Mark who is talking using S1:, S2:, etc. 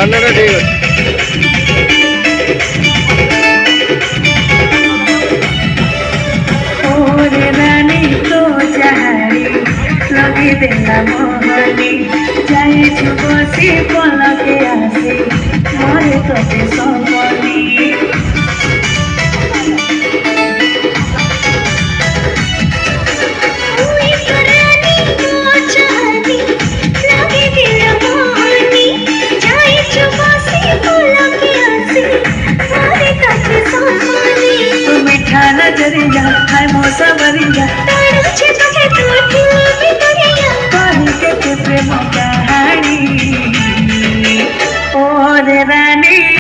S1: अन्नटा ठीक है।
S2: ओरे रानी तो चाहारी लगे देला मोहनी जाए बसी पलके आसी मरे तोते सपनी मीठा नजरिया हाय मौसा बरिया कही के प्रेम कहानी ओरे रानी।